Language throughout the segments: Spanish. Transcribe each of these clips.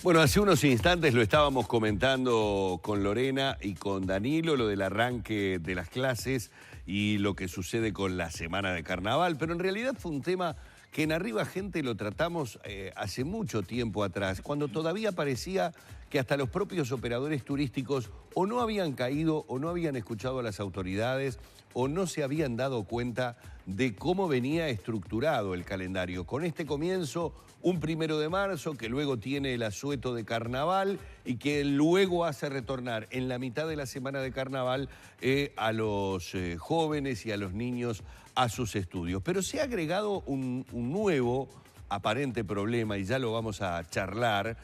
Bueno, hace unos instantes lo estábamos comentando con Lorena y con Danilo, lo del arranque de las clases y lo que sucede con la semana de carnaval, pero en realidad fue un tema que en Arriba Gente lo tratamos hace mucho tiempo atrás, cuando todavía parecía que hasta los propios operadores turísticos o no habían caído o no habían escuchado a las autoridades o no se habían dado cuenta de cómo venía estructurado el calendario. Con este comienzo, un 1 de marzo, que luego tiene el asueto de carnaval y que luego hace retornar en la mitad de la semana de carnaval a los jóvenes y a los niños a sus estudios. Pero se ha agregado un nuevo aparente problema, y ya lo vamos a charlar,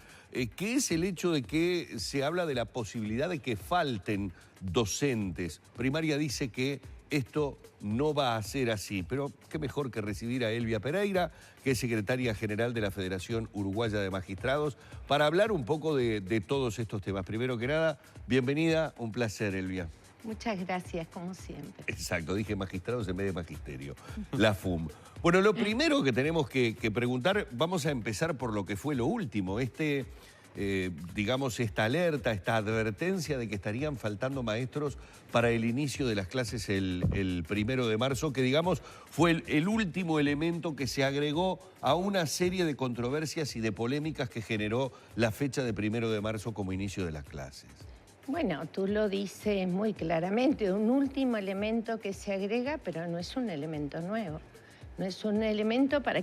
que es el hecho de que se habla de la posibilidad de que falten docentes. Primaria dice que esto no va a ser así, pero qué mejor que recibir a Elvia Pereira, que es secretaria general de la Federación Uruguaya de Magistrados, para hablar un poco de todos estos temas. Primero que nada, bienvenida, un placer, Elvia. Muchas gracias, como siempre. Exacto, dije magistrados en vez de magisterio, la FUM. Bueno, lo primero que tenemos que preguntar, vamos a empezar por lo que fue lo último, digamos, esta alerta, esta advertencia de que estarían faltando maestros para el inicio de las clases el 1 de marzo, que digamos fue el último elemento que se agregó a una serie de controversias y de polémicas que generó la fecha de 1 de marzo como inicio de las clases. Bueno, tú lo dices muy claramente, un último elemento que se agrega, pero no es un elemento nuevo. No es un elemento para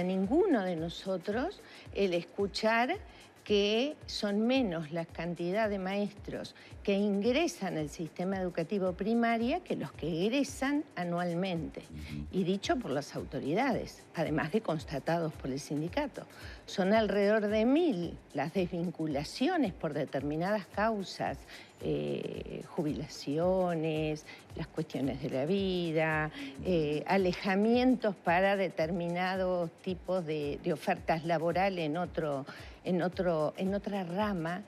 ninguno de nosotros el escuchar que son menos la cantidad de maestros que ingresan al sistema educativo primaria que los que egresan anualmente. Y dicho por las autoridades, además de constatados por el sindicato. Son alrededor de 1000 las desvinculaciones por determinadas causas, jubilaciones, las cuestiones de la vida, alejamientos para determinados tipos de ofertas laborales en otra rama,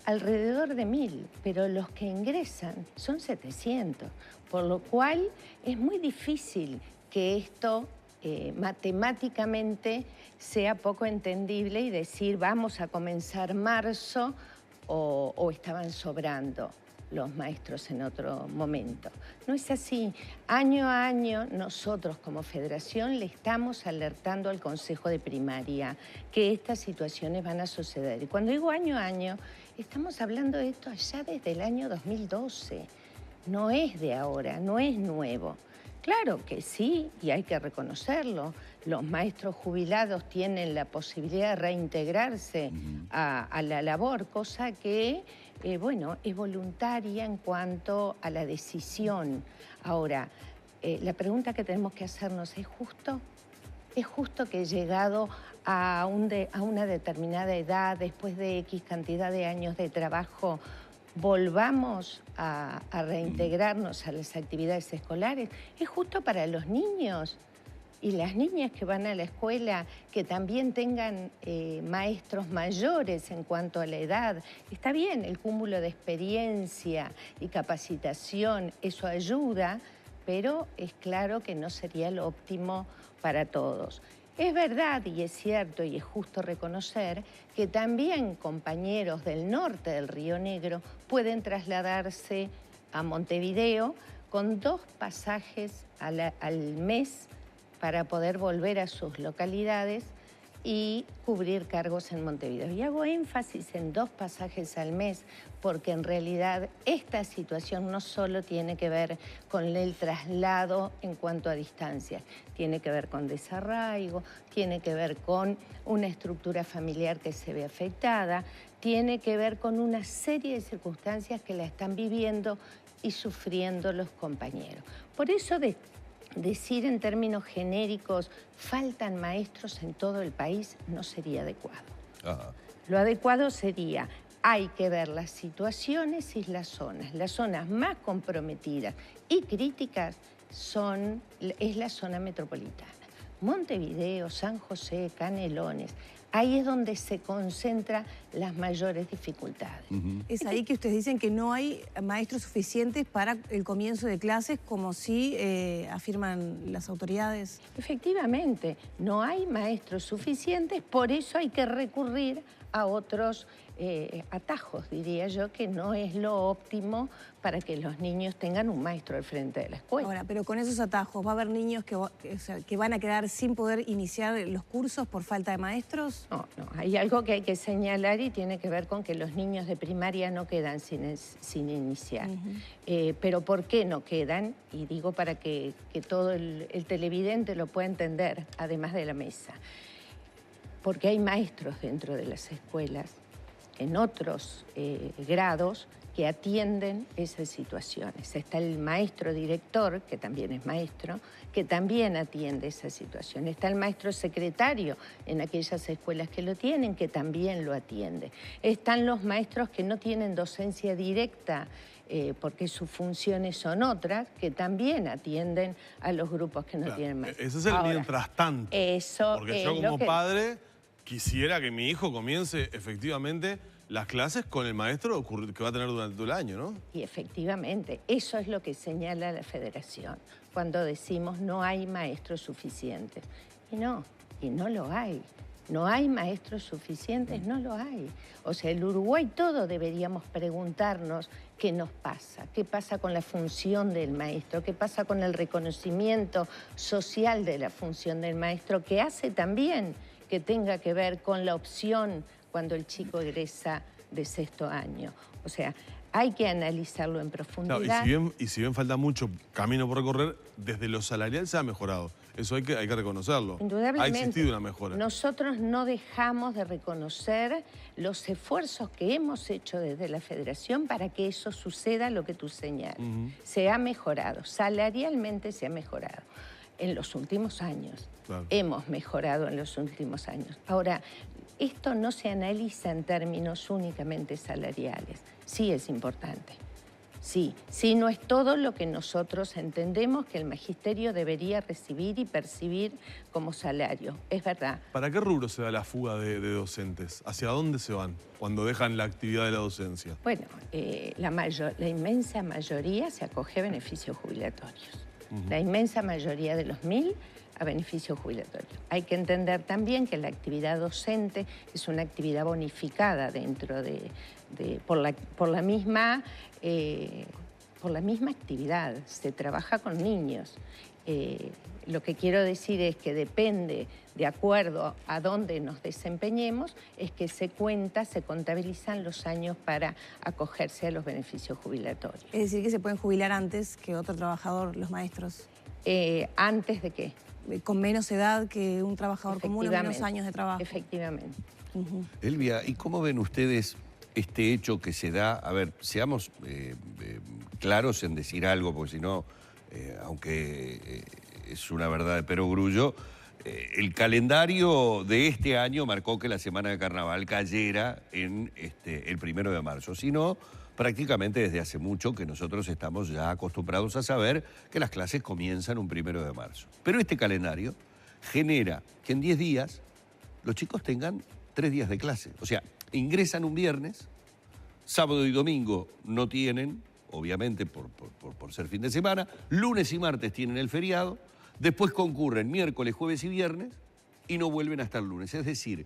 alrededor de 1000, pero los que ingresan son 700, por lo cual es muy difícil que esto matemáticamente sea poco entendible y decir vamos a comenzar marzo o estaban sobrando los maestros en otro momento. No es así. Año a año nosotros como federación le estamos alertando al Consejo de Primaria que estas situaciones van a suceder. Y cuando digo año a año, estamos hablando de esto allá desde el año 2012. No es de ahora, no es nuevo. Claro que sí, y hay que reconocerlo. Los maestros jubilados tienen la posibilidad de reintegrarse a la labor, cosa que, bueno, es voluntaria en cuanto a la decisión. Ahora, la pregunta que tenemos que hacernos, ¿es justo? ¿Es justo que llegado a una determinada edad, después de X cantidad de años de trabajo, volvamos a reintegrarnos a las actividades escolares? ¿Es justo para los niños y las niñas que van a la escuela que también tengan maestros mayores en cuanto a la edad? Está bien, el cúmulo de experiencia y capacitación, eso ayuda, pero es claro que no sería lo óptimo para todos. Es verdad y es cierto y es justo reconocer que también compañeros del norte del Río Negro pueden trasladarse a Montevideo con 2 pasajes al mes para poder volver a sus localidades y cubrir cargos en Montevideo. Y hago énfasis en 2 pasajes al mes porque en realidad esta situación no solo tiene que ver con el traslado en cuanto a distancia, tiene que ver con desarraigo, tiene que ver con una estructura familiar que se ve afectada, tiene que ver con una serie de circunstancias que la están viviendo y sufriendo los compañeros. Por eso decir en términos genéricos, faltan maestros en todo el país, no sería adecuado. Ajá. Lo adecuado sería, hay que ver las situaciones y las zonas. Las zonas más comprometidas y críticas es la zona metropolitana, Montevideo, San José, Canelones. Ahí es donde se concentran las mayores dificultades. Es ahí que ustedes dicen que no hay maestros suficientes para el comienzo de clases, como sí afirman las autoridades. Efectivamente, no hay maestros suficientes, por eso hay que recurrir a otros atajos, diría yo, que no es lo óptimo para que los niños tengan un maestro al frente de la escuela. Ahora, pero con esos atajos, ¿va a haber niños que van a quedar sin poder iniciar los cursos por falta de maestros? No, hay algo que hay que señalar y tiene que ver con que los niños de primaria no quedan sin iniciar. Pero ¿por qué no quedan? Y digo para que todo el televidente lo pueda entender, además de la mesa. Porque hay maestros dentro de las escuelas, en otros grados, que atienden esas situaciones. Está el maestro director, que también es maestro, que también atiende esa situación. Está el maestro secretario en aquellas escuelas que lo tienen, que también lo atiende. Están los maestros que no tienen docencia directa, porque sus funciones son otras, que también atienden a los grupos que no tienen maestros. Ese es el mientras tanto. Eso porque yo como padre quisiera que mi hijo comience efectivamente las clases con el maestro que va a tener durante todo el año, ¿no? Y efectivamente, eso es lo que señala la Federación, cuando decimos no hay maestros suficientes. Y no lo hay. No hay maestros suficientes, no lo hay. O sea, el Uruguay todo deberíamos preguntarnos qué nos pasa, qué pasa con la función del maestro, qué pasa con el reconocimiento social de la función del maestro, que hace también que tenga que ver con la opción cuando el chico egresa de sexto año. O sea, hay que analizarlo en profundidad. Claro, y si bien falta mucho camino por recorrer, desde lo salarial se ha mejorado. Eso hay que reconocerlo. Indudablemente. Ha existido una mejora. Nosotros no dejamos de reconocer los esfuerzos que hemos hecho desde la Federación para que eso suceda, lo que tú señalas. Se ha mejorado, salarialmente se ha mejorado en los últimos años. Claro. Hemos mejorado en los últimos años. Ahora, esto no se analiza en términos únicamente salariales. Sí es importante. Sí no es todo lo que nosotros entendemos que el magisterio debería recibir y percibir como salario. Es verdad. ¿Para qué rubro se da la fuga de docentes? ¿Hacia dónde se van cuando dejan la actividad de la docencia? Bueno, la inmensa mayoría se acoge a beneficios jubilatorios. La inmensa mayoría de los 1000 a beneficio jubilatorio. Hay que entender también que la actividad docente es una actividad bonificada dentro por la misma actividad. Se trabaja con niños. Lo que quiero decir es que depende, de acuerdo a dónde nos desempeñemos, es que se contabilizan los años para acogerse a los beneficios jubilatorios. Es decir, que se pueden jubilar antes que otro trabajador, los maestros. ¿Antes de qué? Con menos edad que un trabajador común o menos años de trabajo. Efectivamente. Elvia, ¿y cómo ven ustedes este hecho que se da? A ver, seamos claros en decir algo, porque si no, aunque es una verdad de perogrullo, el calendario de este año marcó que la semana de carnaval cayera en el 1 de marzo. Si no, prácticamente desde hace mucho que nosotros estamos ya acostumbrados a saber que las clases comienzan un 1 de marzo. Pero este calendario genera que en 10 días los chicos tengan 3 días de clase. O sea, ingresan un viernes, sábado y domingo no tienen, obviamente por ser fin de semana, lunes y martes tienen el feriado, después concurren miércoles, jueves y viernes y no vuelven hasta el lunes. Es decir,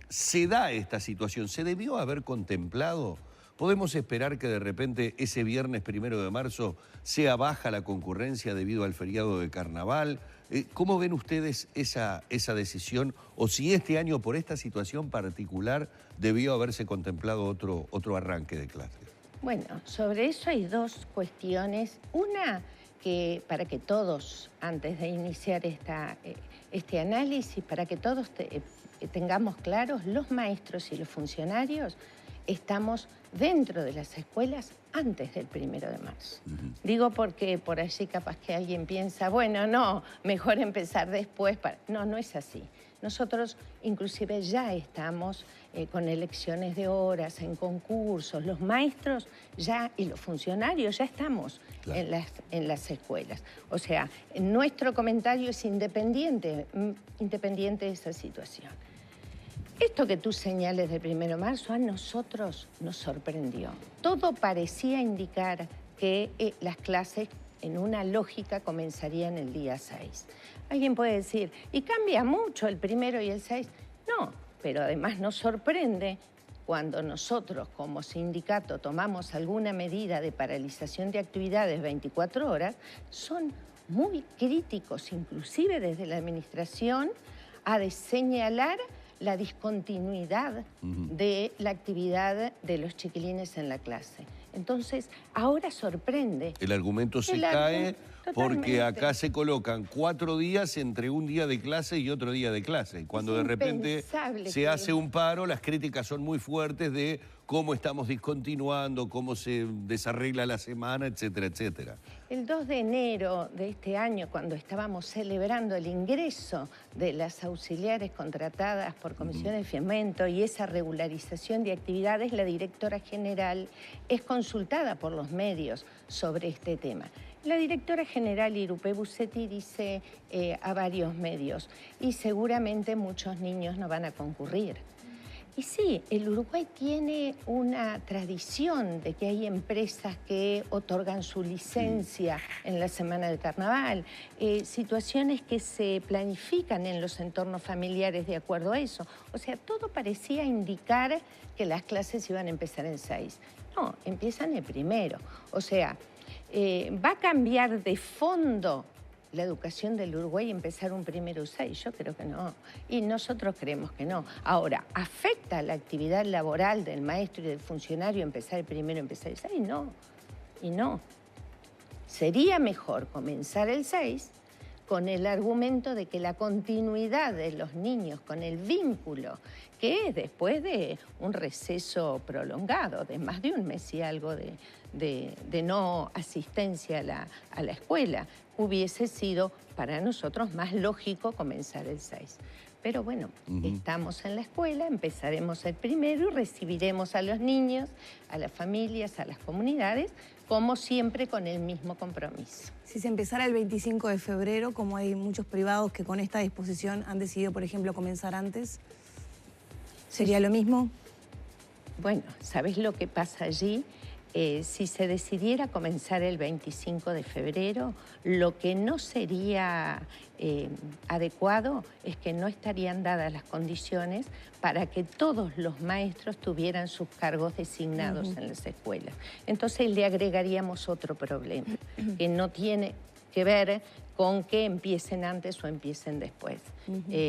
se da esta situación, se debió haber contemplado. ¿Podemos esperar que de repente ese viernes 1 de marzo sea baja la concurrencia debido al feriado de carnaval? ¿Cómo ven ustedes esa decisión? O si este año, por esta situación particular, debió haberse contemplado otro arranque de clases. Bueno, sobre eso hay dos cuestiones. Una, que para que todos, antes de iniciar este análisis, para que todos tengamos claros, los maestros y los funcionarios estamos dentro de las escuelas antes del 1 de marzo. Digo porque por allí capaz que alguien piensa, bueno, no, mejor empezar después. No es así. Nosotros inclusive ya estamos con elecciones de horas, en concursos, los maestros ya y los funcionarios ya estamos en las escuelas. O sea, nuestro comentario es independiente de esa situación. Esto que tú señales del 1 de marzo a nosotros nos sorprendió. Todo parecía indicar que las clases en una lógica comenzarían el día 6. Alguien puede decir, ¿y cambia mucho el 1 y el 6? No, pero además nos sorprende cuando nosotros como sindicato tomamos alguna medida de paralización de actividades 24 horas, son muy críticos, inclusive desde la administración, a señalar la discontinuidad de la actividad de los chiquilines en la clase. Entonces, ahora sorprende. El argumento se cae porque acá se colocan 4 días entre un día de clase y otro día de clase. Y cuando de repente se hace un paro, las críticas son muy fuertes de cómo estamos discontinuando, cómo se desarregla la semana, etcétera, etcétera. El 2 de enero de este año, cuando estábamos celebrando el ingreso de las auxiliares contratadas por comisiones de fomento y esa regularización de actividades, la directora general es consultada por los medios sobre este tema. La directora general Irupé Bussetti dice a varios medios, y seguramente muchos niños no van a concurrir. Y sí, el Uruguay tiene una tradición de que hay empresas que otorgan su licencia en la semana de carnaval, situaciones que se planifican en los entornos familiares de acuerdo a eso. O sea, todo parecía indicar que las clases iban a empezar en 6. No, empiezan el 1. O sea, ¿va a cambiar de fondo la educación del Uruguay empezar un 1/6? Yo creo que no. Y nosotros creemos que no. Ahora, ¿afecta la actividad laboral del maestro y del funcionario empezar el 1, empezar el 6? No. Y no. Sería mejor comenzar el 6 con el argumento de que la continuidad de los niños con el vínculo, que es después de un receso prolongado, de más de un mes y algo de no asistencia a la escuela, hubiese sido para nosotros más lógico comenzar el 6. Pero bueno, estamos en la escuela, empezaremos el 1 y recibiremos a los niños, a las familias, a las comunidades, como siempre con el mismo compromiso. Si se empezara el 25 de febrero, como hay muchos privados que con esta disposición han decidido, por ejemplo, comenzar antes, ¿sería lo mismo? Bueno, ¿sabes lo que pasa allí? Si se decidiera comenzar el 25 de febrero, lo que no sería adecuado es que no estarían dadas las condiciones para que todos los maestros tuvieran sus cargos designados en las escuelas. Entonces le agregaríamos otro problema, que no tiene que ver con que empiecen antes o empiecen después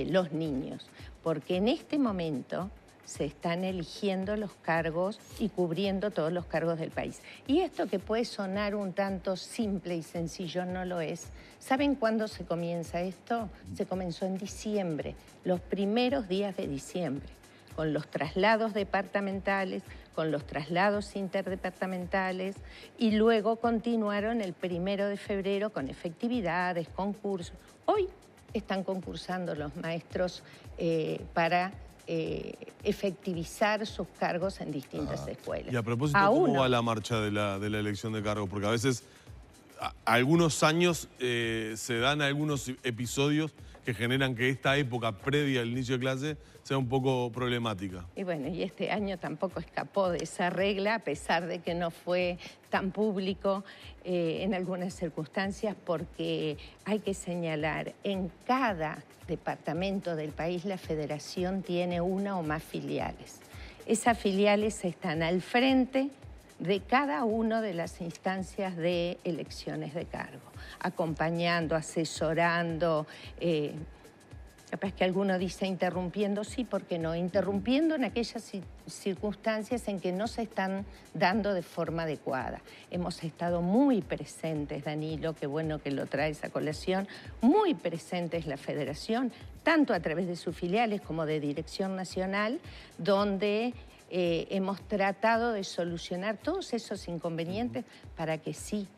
los niños, porque en este momento se están eligiendo los cargos y cubriendo todos los cargos del país. Y esto que puede sonar un tanto simple y sencillo, no lo es. ¿Saben cuándo se comienza esto? Se comenzó en diciembre, los primeros días de diciembre, con los traslados departamentales, con los traslados interdepartamentales, y luego continuaron el 1 de febrero con efectividades, concursos. Hoy están concursando los maestros para efectivizar sus cargos en distintas escuelas. Y a propósito, ¿cómo va la marcha de la elección de cargos? Porque a veces, algunos años se dan algunos episodios que generan que esta época previa al inicio de clase sea un poco problemática. Y bueno, y este año tampoco escapó de esa regla, a pesar de que no fue tan público en algunas circunstancias, porque hay que señalar, en cada departamento del país la federación tiene una o más filiales. Esas filiales están al frente de cada una de las instancias de elecciones de cargo, acompañando, asesorando. Capaz que alguno dice interrumpiendo, sí, ¿por qué no? Interrumpiendo en aquellas circunstancias en que no se están dando de forma adecuada. Hemos estado muy presentes, Danilo, qué bueno que lo traes a colación, muy presentes la Federación, tanto a través de sus filiales como de Dirección Nacional, donde hemos tratado de solucionar todos esos inconvenientes para que sí,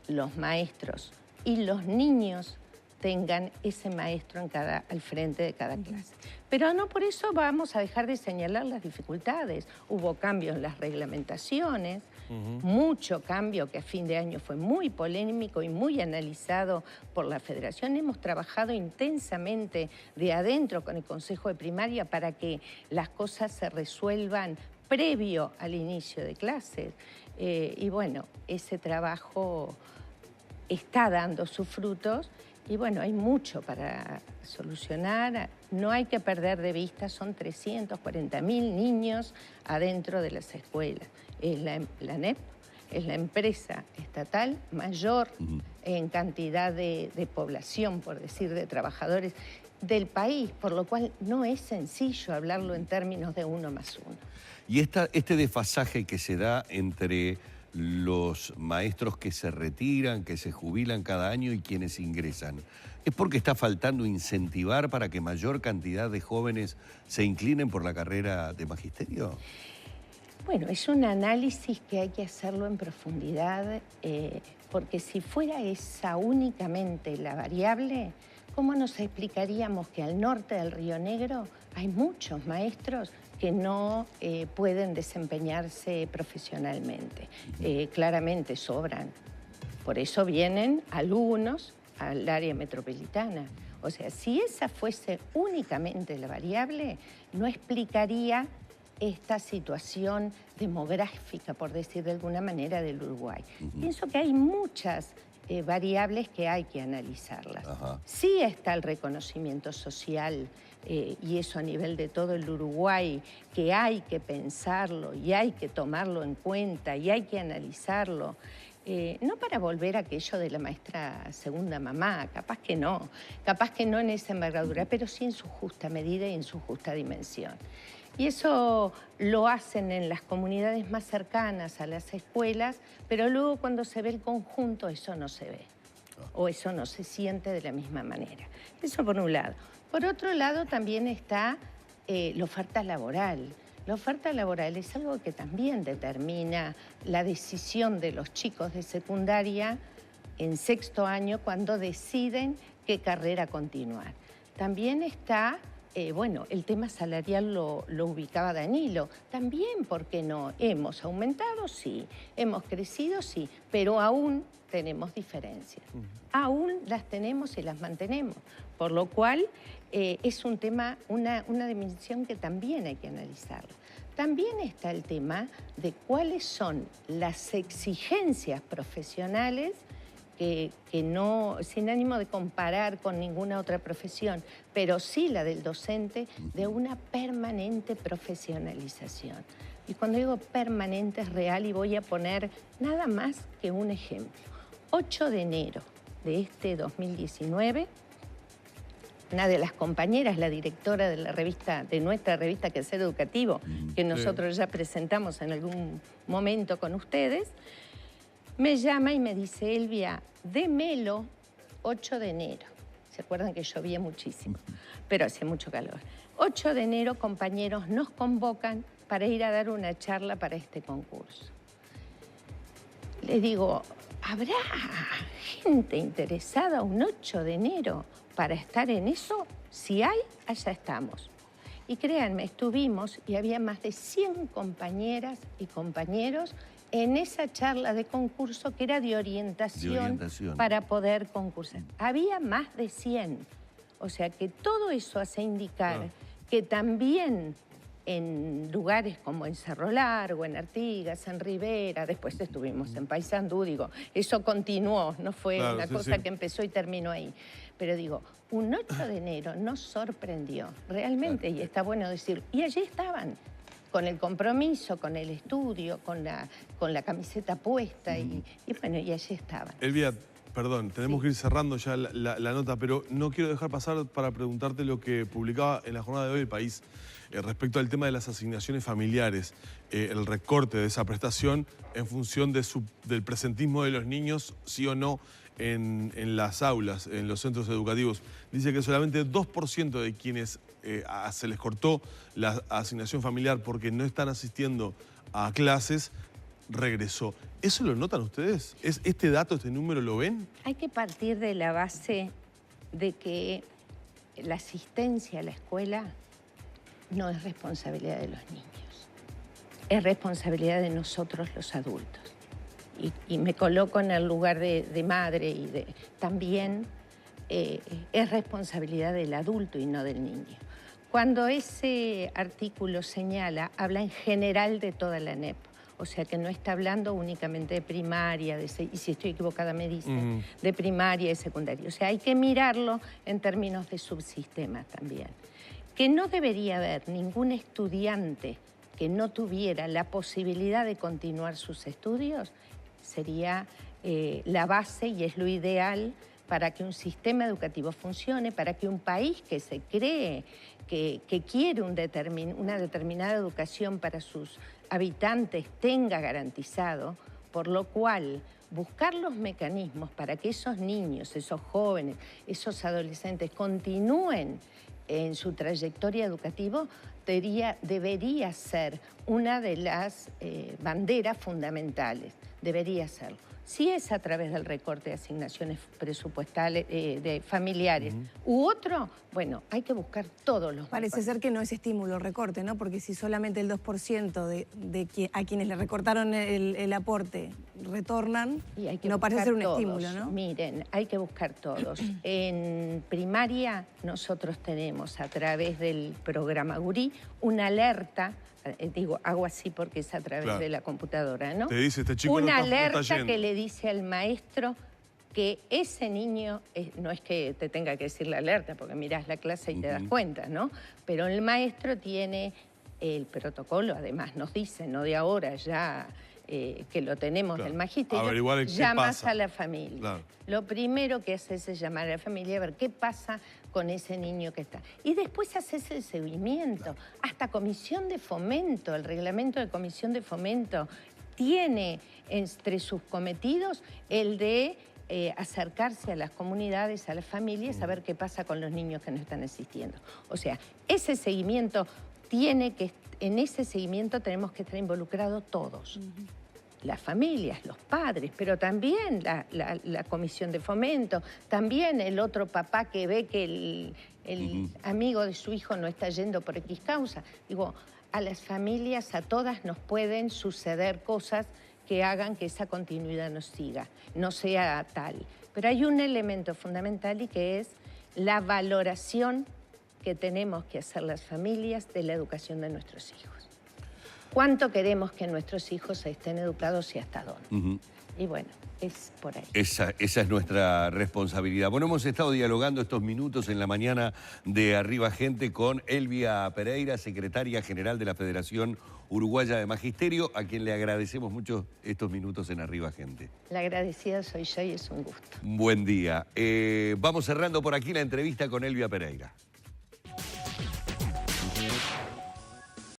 los maestros y los niños tengan ese maestro al frente de cada clase. Pero no por eso vamos a dejar de señalar las dificultades. Hubo cambios en las reglamentaciones, mucho cambio que a fin de año fue muy polémico y muy analizado por la Federación. Hemos trabajado intensamente de adentro con el Consejo de Primaria para que las cosas se resuelvan previo al inicio de clases. Y bueno, ese trabajo está dando sus frutos. Y bueno, hay mucho para solucionar, no hay que perder de vista, son 340.000 niños adentro de las escuelas. La ANEP es la empresa estatal mayor en cantidad de población, por decir, de trabajadores del país, por lo cual no es sencillo hablarlo en términos de 1 más 1. Y este desfasaje que se da entre los maestros que se retiran, que se jubilan cada año y quienes ingresan, ¿es porque está faltando incentivar para que mayor cantidad de jóvenes se inclinen por la carrera de magisterio? Bueno, es un análisis que hay que hacerlo en profundidad, porque si fuera esa únicamente la variable, ¿cómo nos explicaríamos que al norte del Río Negro hay muchos maestros que no pueden desempeñarse profesionalmente? Claramente sobran. Por eso vienen algunos al área metropolitana. O sea, si esa fuese únicamente la variable, no explicaría esta situación demográfica, por decir de alguna manera, del Uruguay. Pienso que hay muchas variables que hay que analizarlas. Sí está el reconocimiento social, y eso a nivel de todo el Uruguay, que hay que pensarlo y hay que tomarlo en cuenta y hay que analizarlo. No para volver a aquello de la maestra segunda mamá, capaz que no en esa envergadura, pero sí en su justa medida y en su justa dimensión. Y eso lo hacen en las comunidades más cercanas a las escuelas, pero luego cuando se ve el conjunto eso no se ve, o eso no se siente de la misma manera. Eso por un lado. Por otro lado también está la oferta laboral. La oferta laboral es algo que también determina la decisión de los chicos de secundaria en 6º año cuando deciden qué carrera continuar. También está, bueno, el tema salarial lo ubicaba Danilo. También, ¿por qué no? Hemos aumentado, sí. Hemos crecido, sí. Pero aún tenemos diferencias. Aún las tenemos y las mantenemos. Por lo cual es un tema, una dimensión que también hay que analizarla. También está el tema de cuáles son las exigencias profesionales que no, sin ánimo de comparar con ninguna otra profesión, pero sí la del docente, de una permanente profesionalización. Y cuando digo permanente es real, y voy a poner nada más que un ejemplo. 8 de enero de este 2019, una de las compañeras, la directora de la revista, de nuestra revista Quehacer Educativo, que nosotros ya presentamos en algún momento con ustedes, me llama y me dice: Elvia, démelo 8 de enero. ¿Se acuerdan que llovía muchísimo? Pero hacía mucho calor. 8 de enero, compañeros, nos convocan para ir a dar una charla para este concurso. Les digo, ¿habrá gente interesada un 8 de enero para estar en eso? Si hay, allá estamos. Y créanme, estuvimos y había más de 100 compañeras y compañeros en esa charla de concurso que era de orientación para poder concursar. Había más de 100. O sea que todo eso hace indicar que también en lugares como en Cerro Largo, en Artigas, en Rivera, después estuvimos en Paysandú, digo, eso continuó, no fue una cosa que empezó y terminó ahí. Pero digo, un 8 de enero nos sorprendió, realmente, y está bueno decirlo. Y allí estaban, con el compromiso, con el estudio, con la camiseta puesta, y bueno, y allí estaban. Elvia, perdón, tenemos que ir cerrando ya la nota, pero no quiero dejar pasar para preguntarte lo que publicaba en la jornada de hoy El País respecto al tema de las asignaciones familiares, el recorte de esa prestación en función del presentismo de los niños, sí o no, en las aulas, en los centros educativos. Dice que solamente 2% de quienes se les cortó la asignación familiar porque no están asistiendo a clases, regresó. ¿Eso lo notan ustedes? ¿Este dato, este número, lo ven? Hay que partir de la base de que la asistencia a la escuela no es responsabilidad de los niños, es responsabilidad de nosotros los adultos. Y me coloco en el lugar de madre y también es responsabilidad del adulto y no del niño. Cuando ese artículo señala, habla en general de toda la ANEP, o sea que no está hablando únicamente de primaria, y si estoy equivocada me dicen, de primaria y secundaria. O sea, hay que mirarlo en términos de subsistemas también. Que no debería haber ningún estudiante que no tuviera la posibilidad de continuar sus estudios, sería la base y es lo ideal para que un sistema educativo funcione, para que un país que se cree que quiere una determinada educación para sus habitantes tenga garantizado, por lo cual buscar los mecanismos para que esos niños, esos jóvenes, esos adolescentes continúen en su trayectoria educativa debería ser una de las banderas fundamentales, debería serlo. Si es a través del recorte de asignaciones presupuestales, de familiares u otro, bueno, hay que buscar todos los... Parece ser que no es estímulo el recorte, ¿no? Porque si solamente el 2% a quienes le recortaron el aporte retornan, no parece ser un estímulo, ¿no? Miren, hay que buscar todos. En primaria nosotros tenemos a través del programa Gurí una alerta. Digo, hago así porque es a través de la computadora, ¿no? Te dice, este chico una no está alerta que le dice al maestro que ese niño, no es que te tenga que decir la alerta, porque mirás la clase y te das cuenta, ¿no? Pero el maestro tiene el protocolo, además nos dice, no de ahora, ya que lo tenemos del magisterio, llamas a la familia. Claro. Lo primero que haces es llamar a la familia a ver qué pasa con ese niño que está. Y después haces el seguimiento. Hasta comisión de fomento, el reglamento de comisión de fomento tiene entre sus cometidos el de acercarse a las comunidades, a las familias, a ver qué pasa con los niños que no están asistiendo. O sea, ese seguimiento en ese seguimiento tenemos que estar involucrados todos. Las familias, los padres, pero también la comisión de fomento, también el otro papá que ve que el amigo de su hijo no está yendo por X causa. Digo, a las familias, a todas nos pueden suceder cosas que hagan que esa continuidad no siga, no sea tal. Pero hay un elemento fundamental y que es la valoración que tenemos que hacer las familias de la educación de nuestros hijos. ¿Cuánto queremos que nuestros hijos estén educados y hasta dónde? Y bueno, es por ahí. Esa es nuestra responsabilidad. Bueno, hemos estado dialogando estos minutos en la mañana de Arriba Gente con Elvia Pereira, secretaria general de la Federación Uruguaya de Magisterio, a quien le agradecemos mucho estos minutos en Arriba Gente. La agradecida soy yo y es un gusto. Buen día. Vamos cerrando por aquí la entrevista con Elvia Pereira.